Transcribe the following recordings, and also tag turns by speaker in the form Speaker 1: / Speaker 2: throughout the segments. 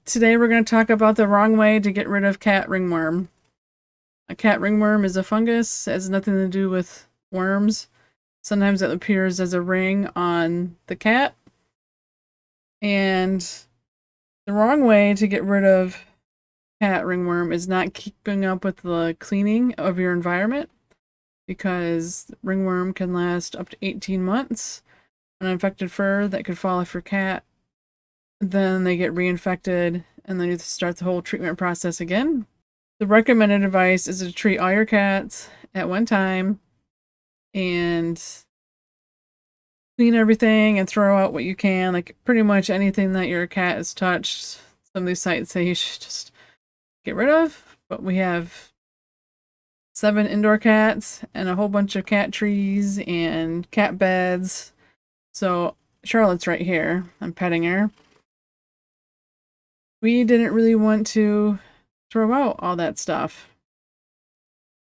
Speaker 1: Today we're going to talk about the wrong way to get rid of cat ringworm. A cat ringworm is a fungus. It has nothing to do with worms. Sometimes it appears as a ring on the cat. And the wrong way to get rid of cat ringworm is not keeping up with the cleaning of your environment, because ringworm can last up to 18 months. An infected fur that could fall off your cat, then they get reinfected, and then you have to start the whole treatment process again. The recommended advice is to treat all your cats at one time and clean everything and throw out what you can, like pretty much anything that your cat has touched. Some of these sites say you should just get rid of, but we have 7 indoor cats and a whole bunch of cat trees and cat beds. So Charlotte's right here. I'm petting her. We didn't really want to throw out all that stuff.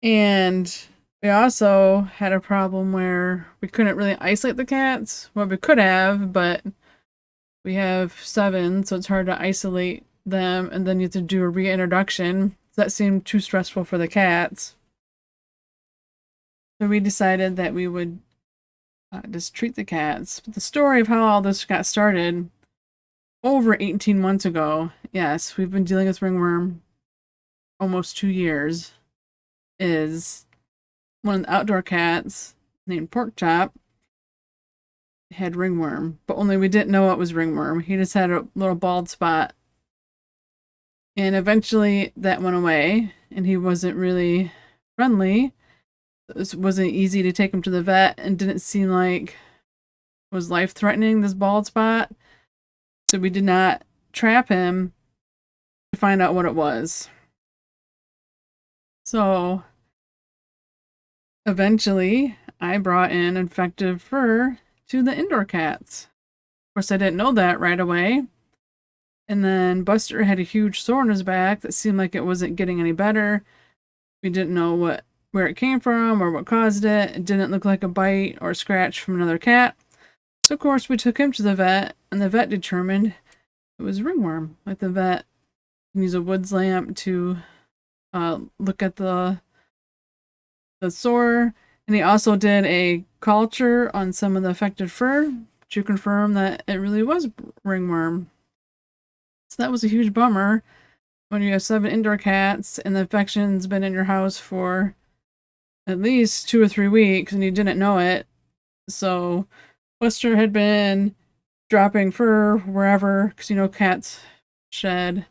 Speaker 1: And we also had a problem where we couldn't really isolate the cats. Well, we could have, but we have 7, so it's hard to isolate them, and then you have to do a reintroduction. That seemed too stressful for the cats. So we decided that we would just treat the cats. But the story of how all this got started over 18 months ago, yes, we've been dealing with ringworm almost 2 years, is one of the outdoor cats named Pork Chop had ringworm, but only we didn't know it was ringworm. He just had a little bald spot. And eventually that went away, and he wasn't really friendly. It wasn't easy to take him to the vet, and didn't seem like it was life-threatening, this bald spot. So we did not trap him to find out what it was. So eventually I brought in infected fur to the indoor cats. Of course, I didn't know that right away. And then Buster had a huge sore on his back that seemed like it wasn't getting any better. We didn't know where it came from or what caused it. It didn't look like a bite or a scratch from another cat. So of course we took him to the vet, and the vet determined it was ringworm. Like, the vet can use a woods lamp to look at the sore, and he also did a culture on some of the affected fur to confirm that it really was ringworm. So that was a huge bummer when you have 7 indoor cats and the infection's been in your house for at least 2 or 3 weeks and you didn't know it. So Buster had been dropping fur wherever, because cats shed,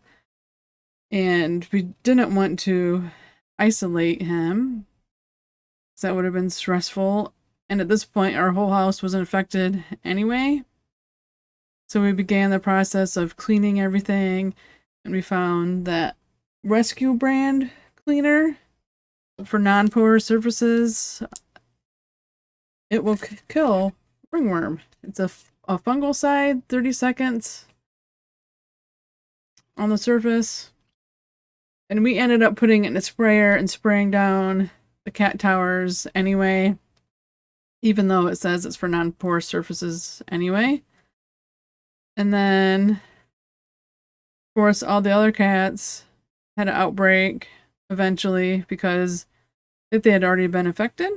Speaker 1: and we didn't want to isolate him, because that would have been stressful. And at this point, our whole house was infected anyway. So we began the process of cleaning everything, and we found that Rescue brand cleaner for non-porous surfaces. It will kill ringworm. It's a fungicide, 30 seconds on the surface. And we ended up putting it in a sprayer and spraying down the cat towers anyway, even though it says it's for non-porous surfaces anyway. And then, of course, all the other cats had an outbreak eventually because they had already been affected.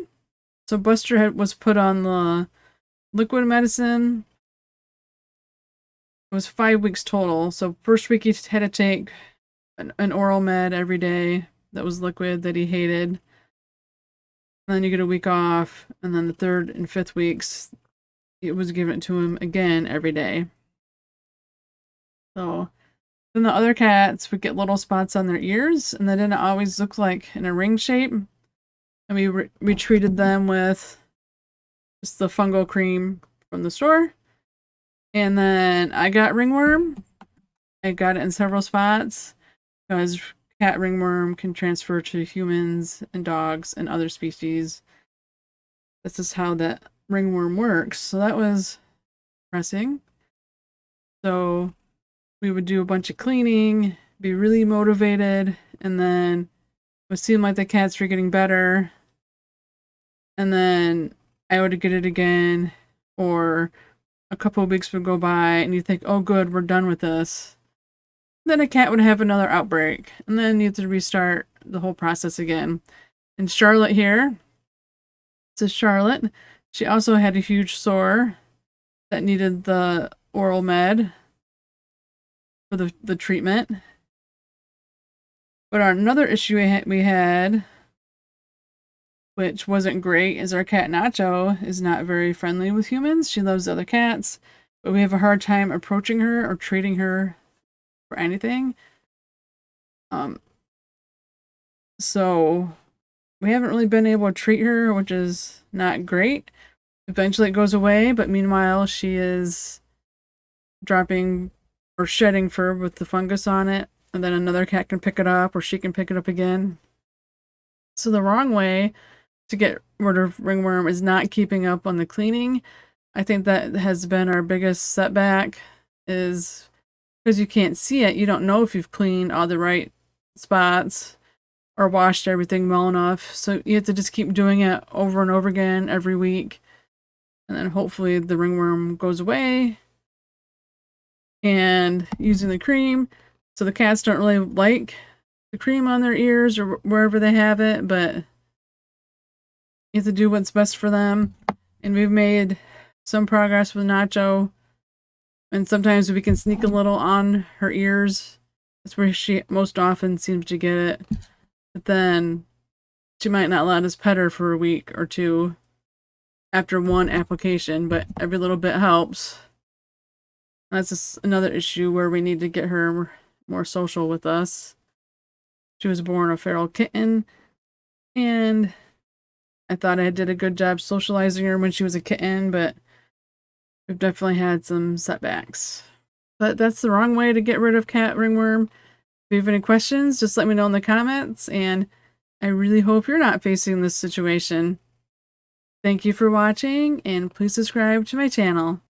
Speaker 1: So Buster was put on the liquid medicine. It was 5 weeks total. So first week he had to take an oral med every day that was liquid that he hated. And then you get a week off, and then the 3rd and 5th weeks it was given to him again every day. So then the other cats would get little spots on their ears, and they didn't always look like in a ring shape. And we treated them with just the fungal cream from the store. And then I got ringworm. I got it in several spots, because cat ringworm can transfer to humans and dogs and other species. This is how that ringworm works. So that was depressing. So we would do a bunch of cleaning, be really motivated, and then it would seem like the cats were getting better. And then I would get it again, or a couple of weeks would go by and you think, oh good, we're done with this. then a cat would have another outbreak, and then you have to restart the whole process again. And Charlotte here, this is Charlotte. She also had a huge sore that needed the oral med for the treatment. But another issue we had, which wasn't great, is our cat Nacho is not very friendly with humans. She loves other cats, but we have a hard time approaching her or treating her for anything. So we haven't really been able to treat her, which is not great. Eventually it goes away, but meanwhile she is dropping or shedding fur with the fungus on it, and then another cat can pick it up, or she can pick it up again. So the wrong way to get rid of ringworm is not keeping up on the cleaning. I think that has been our biggest setback, is because you can't see it. You don't know if you've cleaned all the right spots or washed everything well enough. So you have to just keep doing it over and over again every week. And then hopefully the ringworm goes away. And using the cream. So the cats don't really like the cream on their ears or wherever they have it, but you have to do what's best for them. And we've made some progress with Nacho. And sometimes we can sneak a little on her ears. That's where she most often seems to get it. But then she might not let us pet her for a week or two after one application, but every little bit helps. That's just another issue where we need to get her more social with us. She was born a feral kitten, and I thought I did a good job socializing her when she was a kitten, but we've definitely had some setbacks. But that's the wrong way to get rid of cat ringworm. If you have any questions, just let me know in the comments, and I really hope you're not facing this situation. Thank you for watching, and please subscribe to my channel.